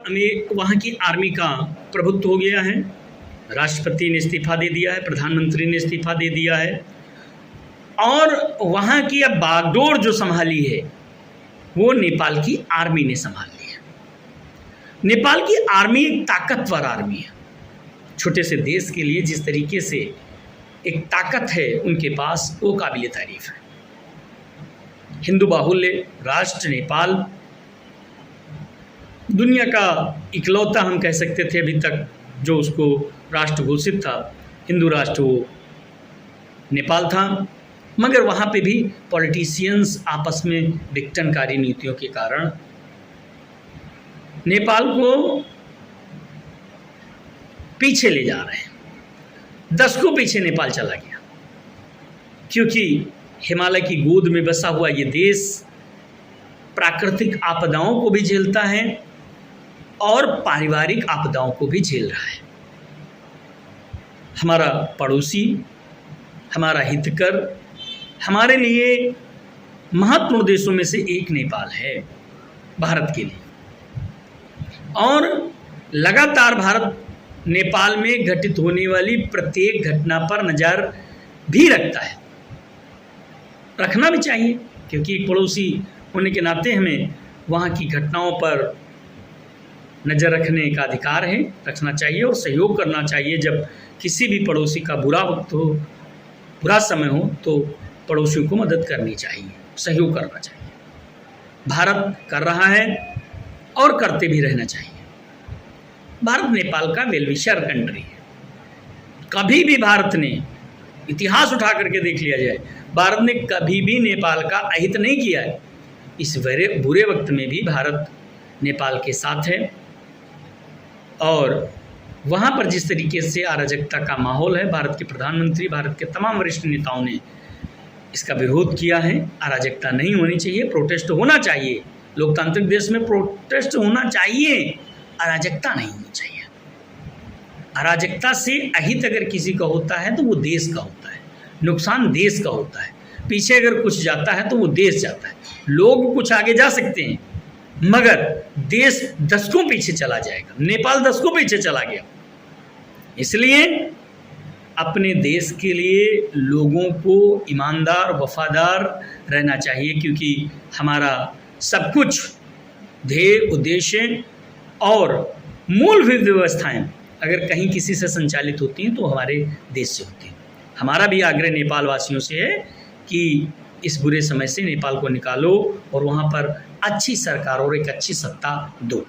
में वहाँ की आर्मी का प्रभुत्व हो गया है। राष्ट्रपति ने इस्तीफा दे दिया है, प्रधानमंत्री ने इस्तीफा दे दिया है और वहाँ की अब बागडोर जो संभाली है वो नेपाल की आर्मी ने संभाल ली है। नेपाल की आर्मी एक ताकतवर आर्मी है। छोटे से देश के लिए जिस तरीके से एक ताकत है उनके पास, वो काबिल तारीफ है। हिंदू बाहुल्य राष्ट्र नेपाल दुनिया का इकलौता हम कह सकते थे अभी तक जो उसको राष्ट्र घोषित था, हिंदू राष्ट्र वो नेपाल था। मगर वहाँ पे भी पॉलिटिशियंस आपस में विघटनकारी नीतियों के कारण नेपाल को पीछे ले जा रहे हैं। दशकों पीछे नेपाल चला गया, क्योंकि हिमालय की गोद में बसा हुआ ये देश प्राकृतिक आपदाओं को भी झेलता है और पारिवारिक आपदाओं को भी झेल रहा है। हमारा पड़ोसी, हमारा हितकर, हमारे लिए महत्वपूर्ण देशों में से एक नेपाल है भारत के लिए, और लगातार भारत नेपाल में घटित होने वाली प्रत्येक घटना पर नज़र भी रखता है। रखना भी चाहिए, क्योंकि एक पड़ोसी होने के नाते हमें वहाँ की घटनाओं पर नज़र रखने का अधिकार है, रखना चाहिए और सहयोग करना चाहिए। जब किसी भी पड़ोसी का बुरा वक्त हो, बुरा समय हो, तो पड़ोसियों को मदद करनी चाहिए, सहयोग करना चाहिए। भारत कर रहा है और करते भी रहना चाहिए। भारत नेपाल का वेल विशर कंट्री है। कभी भी भारत ने, इतिहास उठा करके देख लिया जाए, भारत ने कभी भी नेपाल का अहित नहीं किया है। इस बुरे वक्त में भी भारत नेपाल के साथ है, और वहाँ पर जिस तरीके से अराजकता का माहौल है, भारत के प्रधानमंत्री, भारत के तमाम वरिष्ठ नेताओं ने इसका विरोध किया है। अराजकता नहीं होनी चाहिए, प्रोटेस्ट होना चाहिए। लोकतांत्रिक देश में प्रोटेस्ट होना चाहिए, अराजकता नहीं होनी चाहिए। अराजकता से अहित अगर किसी का होता है तो वो देश का होता है, नुकसान देश का होता है। पीछे अगर कुछ जाता है तो वो देश जाता है। लोग कुछ आगे जा सकते हैं, मगर देश दशकों पीछे चला जाएगा। नेपाल दशकों पीछे चला गया। इसलिए अपने देश के लिए लोगों को ईमानदार, वफादार रहना चाहिए, क्योंकि हमारा सब कुछ ध्येय, उद्देश्य और मूलभूत व्यवस्थाएं अगर कहीं किसी से संचालित होती हैं तो हमारे देश से होती हैं। हमारा भी आग्रह नेपाल वासियों से है कि इस बुरे समय से नेपाल को निकालो और वहाँ पर अच्छी सरकार और एक अच्छी सत्ता दो।